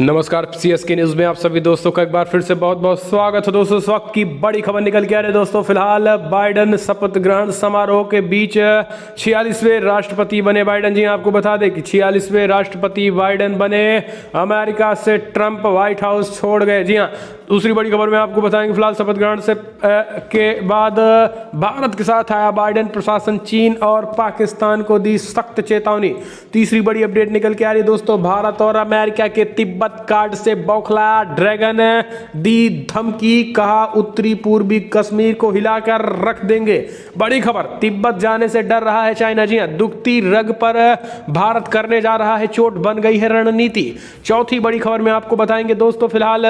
नमस्कार, CSK news में आप सभी दोस्तों का एक बार फिर से बहुत बहुत स्वागत है। दोस्तों, इस वक्त की बड़ी खबर निकल के आ रही है। दोस्तों, फिलहाल बाइडेन शपथ ग्रहण समारोह के बीच 46वें राष्ट्रपति बने बाइडेन। जी आपको बता दें कि 46वें राष्ट्रपति बाइडेन बने। अमेरिका से ट्रंप व्हाइट हाउस छोड़ गए। जी हाँ, दूसरी बड़ी खबर में आपको बताएंगे, फिलहाल शपथ ग्रहण से के बाद भारत के साथ आया बाइडेन प्रशासन। चीन और पाकिस्तान को दी सख्त चेतावनी। तीसरी बड़ी अपडेट निकल के आ रही है। दोस्तों, भारत और अमेरिका के तिब्बत कार्ड से बौखलाया ड्रैगन, दी धमकी, कहा उत्तरी पूर्वी कश्मीर को हिलाकर रख देंगे। बड़ी खबर, तिब्बत जाने से डर रहा है चाइना। जी हां, दुखती रग पर भारत करने जा रहा है चोट, बन गई है रणनीति। चौथी बड़ी खबर में आपको बताएंगे दोस्तों, फिलहाल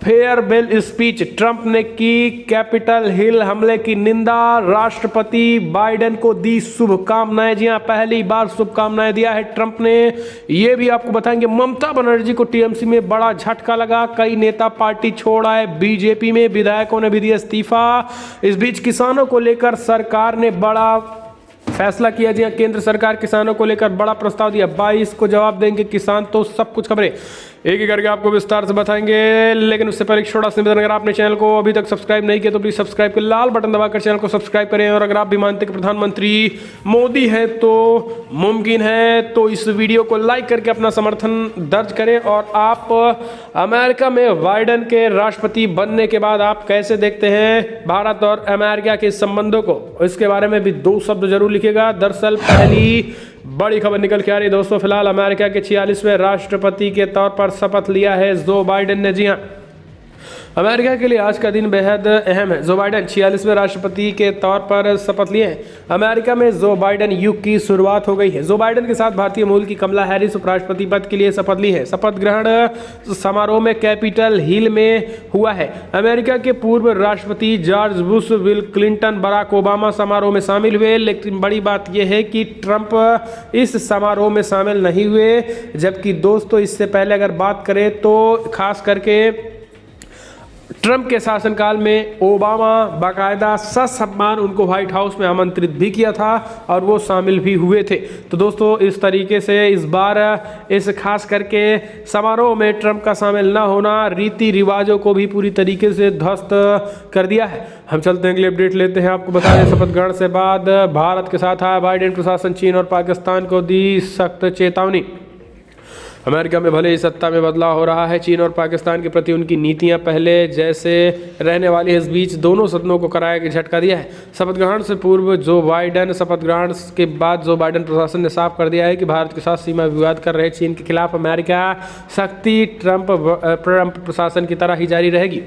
फेयरवेल स्पीच ट्रंप ने की, कैपिटल हिल हमले की निंदा, राष्ट्रपति बाइडेन को दी शुभकामनाएं। जी हां, पहली बार शुभकामनाएं दिया है ट्रंप ने। ये भी आपको बताएंगे, ममता बनर्जी को टीएमसी में बड़ा झटका लगा, कई नेता पार्टी छोड़ आए। बीजेपी में विधायकों ने भी दिया इस्तीफा। इस बीच किसानों को लेकर सरकार ने बड़ा फैसला किया। जी केंद्र सरकार किसानों को लेकर बड़ा प्रस्ताव दिया। 22 को जवाब देंगे किसान। तो सब कुछ खबरें एक एक करके आपको विस्तार से बताएंगे, लेकिन उससे पहले एक छोटा सा निवेदन, अगर आपने चैनल को अभी तक सब्सक्राइब नहीं किया तो प्लीज सब्सक्राइब के लाल बटन दबाकर चैनल को सब्सक्राइब करें। और अगर आप भी मानते कि प्रधानमंत्री मोदी है तो मुमकिन है, तो इस वीडियो को लाइक करके अपना समर्थन दर्ज करें। और आप अमेरिका में बाइडेन के राष्ट्रपति बनने के बाद आप कैसे देखते हैं भारत और अमेरिका के संबंधों को, इसके बारे में भी दो शब्द जरूर लिखिएगा। दरअसल पहली बड़ी खबर निकल के आ रही है दोस्तों, फिलहाल अमेरिका के 46वें राष्ट्रपति के तौर पर शपथ लिया है जो बाइडेन ने। जी हाँ, अमेरिका के लिए आज का दिन बेहद अहम है। जो बाइडेन 46वें राष्ट्रपति के तौर पर शपथ लिए हैं। अमेरिका में जो बाइडेन युग की शुरुआत हो गई है। जो बाइडेन के साथ भारतीय मूल की कमला हैरिस उपराष्ट्रपति पद के लिए शपथ ली है। शपथ ग्रहण समारोह में कैपिटल हिल में हुआ है। अमेरिका के पूर्व राष्ट्रपति George Bush, Bill Clinton, Barack Obama समारोह में शामिल हुए। लेकिन बड़ी बात यह है कि ट्रंप इस समारोह में शामिल नहीं हुए। जबकि दोस्तों, इससे पहले अगर बात करें तो खास करके ट्रंप के शासनकाल में ओबामा बाकायदा ससम्मान उनको व्हाइट हाउस में आमंत्रित भी किया था और वो शामिल भी हुए थे। तो दोस्तों, इस तरीके से इस बार इस खास करके समारोह में ट्रंप का शामिल ना होना रीति रिवाजों को भी पूरी तरीके से ध्वस्त कर दिया है। हम चलते हैं, अगली अपडेट लेते हैं। आपको बता दें, शपथ ग्रहण से बाद भारत के साथ आया बाइडेन प्रशासन। चीन और पाकिस्तान को दी सख्त चेतावनी। अमेरिका में भले ही सत्ता में बदलाव हो रहा है, चीन और पाकिस्तान के प्रति उनकी नीतियां पहले जैसे रहने वाली है। इस बीच दोनों सदनों को कराया कि झटका दिया है। शपथ ग्रहण से पूर्व जो बाइडेन, शपथ ग्रहण के बाद जो बाइडेन प्रशासन ने साफ कर दिया है कि भारत के साथ सीमा विवाद कर रहे चीन के खिलाफ अमेरिका सख्ती ट्रंप प्रशासन की तरह ही जारी रहेगी।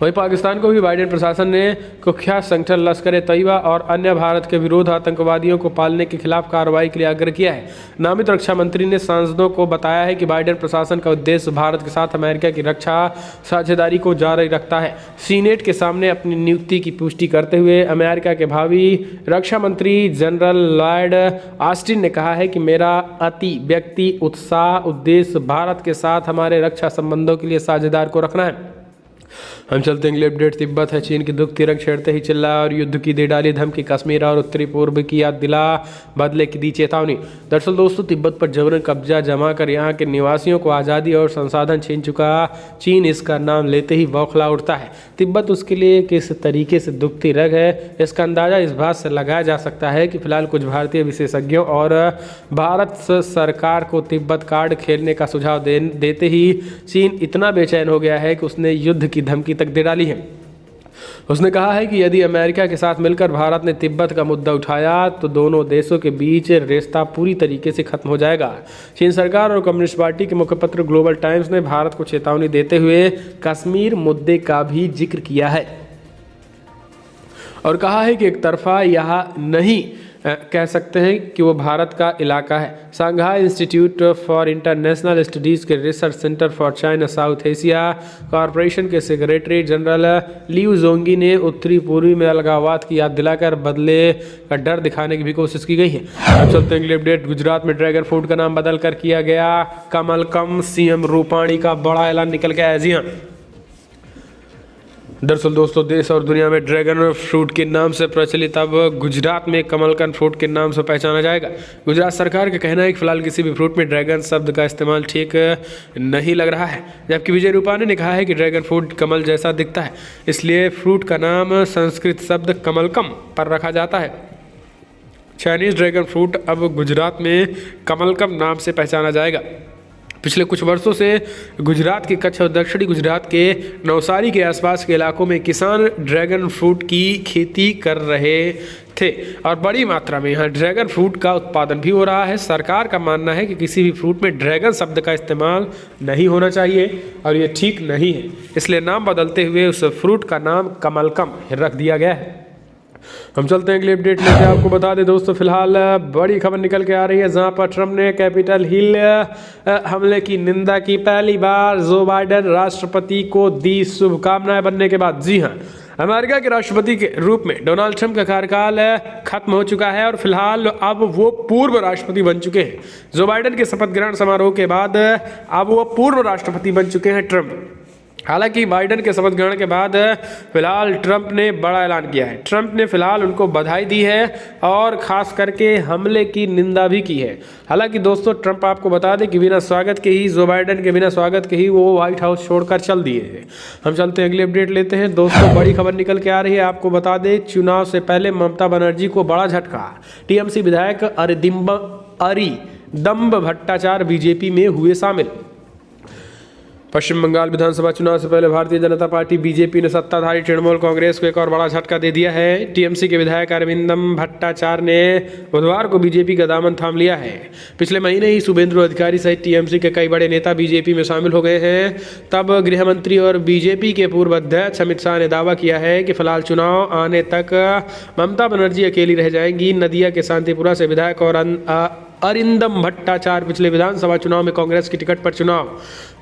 वहीं पाकिस्तान को भी बाइडेन प्रशासन ने कुख्यात संगठन लश्कर तैयबा और अन्य भारत के विरोध आतंकवादियों को पालने के खिलाफ कार्रवाई के लिए आग्रह किया है। नामित रक्षा मंत्री ने सांसदों को बताया है कि बाइडेन प्रशासन का उद्देश्य भारत के साथ अमेरिका की रक्षा साझेदारी को जारी रखता है। सीनेट के सामने अपनी नियुक्ति की पुष्टि करते हुए अमेरिका के भावी रक्षा मंत्री जनरल लॉयड ऑस्टिन ने कहा है कि मेरा अति व्यक्ति उत्साह उद्देश्य भारत के साथ हमारे रक्षा संबंधों के लिए साझेदार को रखना है। हम चलते हैं, अगली अपडेट तिब्बत है। चीन की दुखती रंग छेड़ते ही चिल्लाया और युद्ध की दे डाली धमकी। कश्मीर और उत्तरी पूर्व की याद दिला, बदले की दी चेतावनी। दरअसल दोस्तों, तिब्बत पर जबरन कब्जा जमा कर यहाँ के निवासियों को आज़ादी और संसाधन छीन चुका चीन इसका नाम लेते ही बौखला उठता है। तिब्बत उसके लिए किस तरीके से दुखती रग है, इसका अंदाज़ा इस बात से लगाया जा सकता है कि फिलहाल कुछ भारतीय विशेषज्ञों और भारत सरकार को तिब्बत कार्ड खेलने का सुझाव देते ही चीन इतना बेचैन हो गया है कि उसने युद्ध की धमकी तक दे डाली है। उसने कहा है कि यदि अमेरिका के साथ मिलकर भारत ने तिब्बत का मुद्दा उठाया तो दोनों देशों के बीच रिश्ता पूरी तरीके से खत्म हो जाएगा। चीन सरकार और कम्युनिस्ट पार्टी के मुखपत्र ग्लोबल टाइम्स ने भारत को चेतावनी देते हुए कश्मीर मुद्दे का भी जिक्र किया है और कहा है कि एक तरफा यह नहीं कह सकते हैं कि वो भारत का इलाका है। Shanghai Institute for International Studies के research centre for China South Asia corporation के सेक्रेटरी जनरल लियू जोंगी ने उत्तरी पूर्वी में अलगाववाद की याद दिलाकर बदले का डर दिखाने की भी कोशिश की गई है। अब चलते हैं, अगली अपडेट। गुजरात में ड्रैगन फ्रूट का नाम बदल कर किया गया कमल कम। सीएम रूपाणी का बड़ा ऐलान निकल के आया। जी हाँ, दरअसल दोस्तों देश और दुनिया में ड्रैगन फ्रूट के नाम से प्रचलित अब गुजरात में कमलकंद फ्रूट के नाम से पहचाना जाएगा। गुजरात सरकार का कहना है कि फिलहाल किसी भी फ्रूट में ड्रैगन शब्द का इस्तेमाल ठीक नहीं लग रहा है, जबकि विजय रूपाणी ने कहा है कि ड्रैगन फ्रूट कमल जैसा दिखता है, इसलिए फ्रूट का नाम संस्कृत शब्द कमलकम पर रखा जाता है। चाइनीज ड्रैगन फ्रूट अब गुजरात में कमलकम नाम से पहचाना जाएगा। पिछले कुछ वर्षों से गुजरात के कच्छ और दक्षिणी गुजरात के नवसारी के आसपास के इलाकों में किसान ड्रैगन फ्रूट की खेती कर रहे थे और बड़ी मात्रा में यहाँ ड्रैगन फ्रूट का उत्पादन भी हो रहा है। सरकार का मानना है कि किसी भी फ्रूट में ड्रैगन शब्द का इस्तेमाल नहीं होना चाहिए और ये ठीक नहीं है, इसलिए नाम बदलते हुए उस फ्रूट का नाम कमलकम रख दिया गया है। हम चलते हैं अगली अपडेट लेके। आपको बता दें दोस्तों फिलहाल बड़ी खबर निकल के आ रही है, जहां पर ट्रंप ने कैपिटल हिल हमले की निंदा की। पहली बार जो बाइडेन राष्ट्रपति को दी शुभकामनाएं बनने के बाद। जी हां, अमेरिका के राष्ट्रपति के रूप में डोनाल्ड ट्रंप का कार्यकाल खत्म हो चुका है और फिलहाल अब वो पूर्व राष्ट्रपति बन चुके हैं। जो बाइडेन के शपथ ग्रहण समारोह के बाद अब वो पूर्व राष्ट्रपति बन चुके हैं ट्रंप। हालांकि बाइडेन के शपथ ग्रहण के बाद फिलहाल ट्रंप ने बड़ा ऐलान किया है। ट्रंप ने फिलहाल उनको बधाई दी है और खास करके हमले की निंदा भी की है। हालांकि दोस्तों ट्रंप आपको बता दें कि बिना स्वागत के ही जो बाइडेन के बिना स्वागत के ही वो व्हाइट हाउस छोड़कर चल दिए थे। हम चलते हैं अगली अपडेट लेते हैं दोस्तों। बड़ी खबर निकल के आ रही है, आपको बता दें चुनाव से पहले ममता बनर्जी को बड़ा झटका। टीएमसी विधायक अरिदम्ब भट्टाचार्य बीजेपी में हुए शामिल। पश्चिम बंगाल विधानसभा चुनाव से पहले भारतीय जनता पार्टी बीजेपी ने सत्ताधारी तृणमूल कांग्रेस को एक और बड़ा झटका दे दिया है। टीएमसी के विधायक अरविंदम भट्टाचार्य ने बुधवार को बीजेपी का दामन थाम लिया है। पिछले महीने ही शुभेंदु अधिकारी सहित टीएमसी के कई बड़े नेता बीजेपी में शामिल हो गए हैं। तब गृह मंत्री और बीजेपी के पूर्व अध्यक्ष अमित शाह ने दावा किया है कि फिलहाल चुनाव आने तक ममता बनर्जी अकेली रह जाएंगी। नदिया के शांतिपुरा से विधायक और अरिंदम भट्टाचार्य पिछले विधानसभा चुनाव में कांग्रेस की टिकट पर चुनाव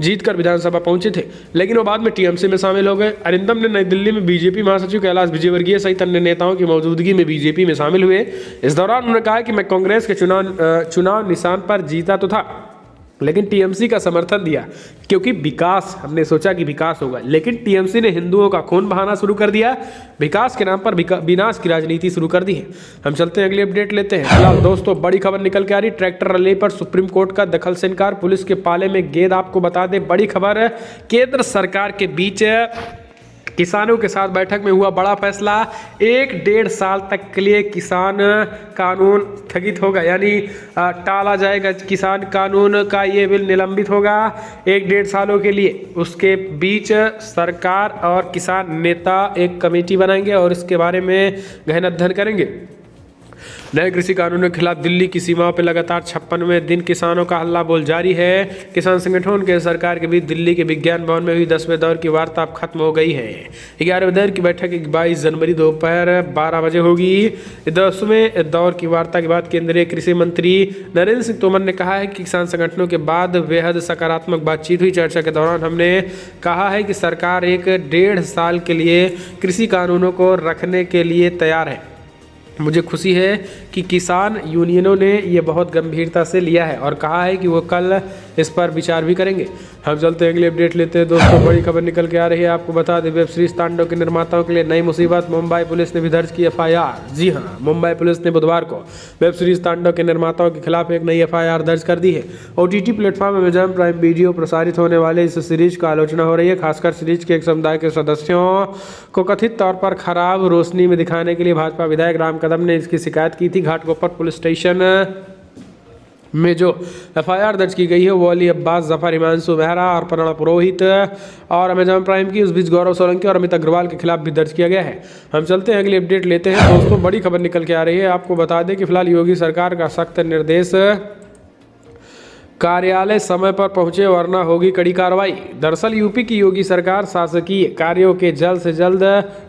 जीतकर विधानसभा पहुंचे थे, लेकिन वो बाद में टीएमसी में शामिल हो गए। अरिंदम ने नई दिल्ली में बीजेपी महासचिव कैलाश विजयवर्गीय सहित अन्य नेताओं की मौजूदगी में बीजेपी में शामिल हुए। इस दौरान उन्होंने कहा कि मैं कांग्रेस के चुनाव निशान पर जीता तो था, लेकिन टीएमसी का समर्थन दिया क्योंकि विकास, हमने सोचा कि विकास होगा, लेकिन टीएमसी ने हिंदुओं का खून बहाना शुरू कर दिया। विकास के नाम पर विनाश की राजनीति शुरू कर दी है। हम चलते हैं अगली अपडेट लेते हैं। फिलहाल दोस्तों बड़ी खबर निकल के आ रही, ट्रैक्टर रैली पर सुप्रीम कोर्ट का दखल से इनकार, पुलिस के पाले में गेंद। आपको बता दें बड़ी खबर, केंद्र सरकार के बीच किसानों के साथ बैठक में हुआ बड़ा फैसला। 1-1.5 साल तक के लिए किसान कानून स्थगित होगा, यानी टाला जाएगा। किसान कानून का ये बिल निलंबित होगा 1-1.5 सालों के लिए। उसके बीच सरकार और किसान नेता एक कमेटी बनाएंगे और इसके बारे में गहन अध्ययन करेंगे। नए कृषि कानूनों के खिलाफ दिल्ली की सीमाओं पर लगातार 56वें दिन किसानों का हल्ला बोल जारी है। किसान संगठन के सरकार के बीच दिल्ली के विज्ञान भवन में हुई 10वें दौर की वार्ता अब खत्म हो गई है। 11वें दौर की बैठक 22 जनवरी दोपहर 12 बजे होगी। 10वें दौर की वार्ता के बाद केंद्रीय कृषि मंत्री नरेंद्र सिंह तोमर ने कहा है कि किसान संगठनों के बाद बेहद सकारात्मक बातचीत हुई। चर्चा के दौरान हमने कहा है कि सरकार 1-1.5 साल के लिए कृषि कानूनों को रखने के लिए तैयार है। मुझे खुशी है कि किसान यूनियनों ने ये बहुत गंभीरता से लिया है और कहा है कि वो कल इस पर विचार भी करेंगे। हम चलते हैं अगली अपडेट लेते हैं दोस्तों। बड़ी खबर निकल के आ रही है, आपको बता दें वेब सीरीज तांडव के निर्माताओं के लिए नई मुसीबत। मुंबई पुलिस ने भी दर्ज की एफआईआर। जी हां, मुंबई पुलिस ने बुधवार को वेब सीरीज तांडव के निर्माताओं के खिलाफ एक नई एफआईआर दर्ज कर दी है। OTT platform Amazon prime video प्रसारित होने वाले इस सीरीज का आलोचना हो रही है। खासकर सीरीज के एक समुदाय के सदस्यों को कथित तौर पर खराब रोशनी में दिखाने के लिए भाजपा विधायक राम कदम ने इसकी शिकायत की थी। घाटकोपर पुलिस स्टेशन में जो एफआईआर दर्ज की गई है वो अली अब्बास, जफर, हिमांशु मेहरा और प्रणव पुरोहित और अमेजॉन प्राइम की, उस बीच गौरव सोलंकी और अमित अग्रवाल के खिलाफ भी दर्ज किया गया है। हम चलते हैं अगली अपडेट लेते हैं दोस्तों। बड़ी खबर निकल के आ रही है, आपको बता दें कि फिलहाल योगी सरकार का सख्त निर्देश, कार्यालय समय पर पहुंचे वरना होगी कड़ी कार्रवाई। दरअसल यूपी की योगी सरकार शासकीय कार्यों के जल्द से जल्द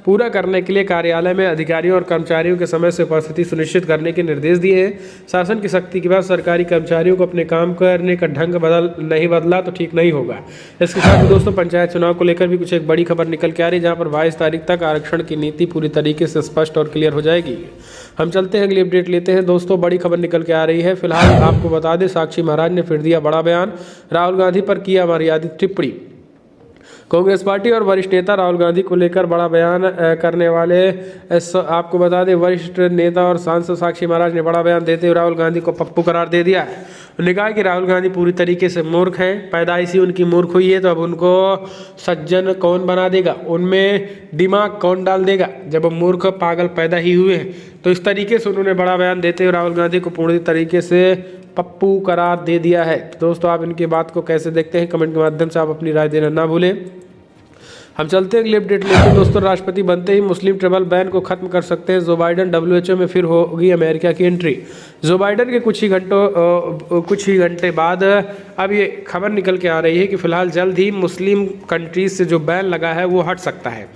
पूरा करने के लिए कार्यालय में अधिकारियों और कर्मचारियों के समय से उपस्थिति सुनिश्चित करने के निर्देश दिए हैं। शासन की सख्ती के बाद सरकारी कर्मचारियों को अपने काम करने का ढंग नहीं बदला तो ठीक नहीं होगा। इसके साथ ही दोस्तों पंचायत चुनाव को लेकर भी कुछ एक बड़ी खबर निकल के आ रही है, जहाँ पर 22 तारीख तक आरक्षण की नीति पूरी तरीके से स्पष्ट और क्लियर हो जाएगी। हम चलते हैं अगली अपडेट लेते हैं दोस्तों। बड़ी खबर निकल के आ रही है, फिलहाल आपको बता दें साक्षी महाराज ने फिर दिया बड़ा बयान। राहुल गांधी पर किया मर्यादित टिप्पणी। कांग्रेस पार्टी और वरिष्ठ नेता राहुल गांधी को लेकर बड़ा बयान करने वाले आपको बता दें, वरिष्ठ नेता और सांसद साक्षी महाराज ने बड़ा बयान देते हुए राहुल गांधी को पप्पू करार दे दिया है। उन्होंने कहा कि राहुल गांधी पूरी तरीके से मूर्ख हैं, पैदाइशी उनकी मूर्ख हुई है, तो अब उनको सज्जन कौन बना देगा, उनमें दिमाग कौन डाल देगा जब मूर्ख पागल पैदा ही हुए हैं। तो इस तरीके से उन्होंने बड़ा बयान देते हुए राहुल गांधी को पूरी तरीके से पप्पू करार दे दिया है। तो दोस्तों आप इनकी बात को कैसे देखते हैं, कमेंट के माध्यम से आप अपनी राय देना ना भूलें। हम चलते हैं अगली अपडेट लेके दोस्तों। राष्ट्रपति बनते ही मुस्लिम ट्रैवल बैन को खत्म कर सकते हैं जो बाइडन, WHO में फिर होगी अमेरिका की एंट्री। जो बाइडन के कुछ ही घंटे बाद अब ये खबर निकल के आ रही है कि फिलहाल जल्द ही मुस्लिम कंट्रीज से जो बैन लगा है वो हट सकता है।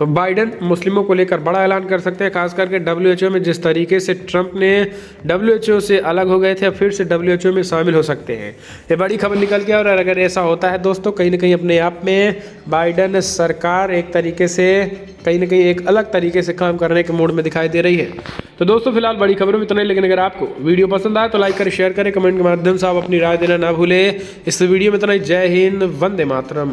बाइडन मुस्लिमों को लेकर बड़ा ऐलान कर सकते हैं, खास करके WHO में जिस तरीके से ट्रंप ने WHO से अलग हो गए थे, अब फिर से WHO में शामिल हो सकते हैं। ये बड़ी खबर निकल के और अगर ऐसा होता है दोस्तों, कहीं ना कहीं अपने आप में बाइडन सरकार एक तरीके से कहीं ना कहीं एक अलग तरीके से काम करने के मूड में दिखाई दे रही है। तो दोस्तों फिलहाल बड़ी खबर में इतना ही, लेकिन अगर आपको वीडियो पसंद आए तो लाइक करें, शेयर करें, कमेंट के माध्यम से आप अपनी राय देना ना भूलें। इस वीडियो में इतना ही। जय हिंद, वंदे मातरम।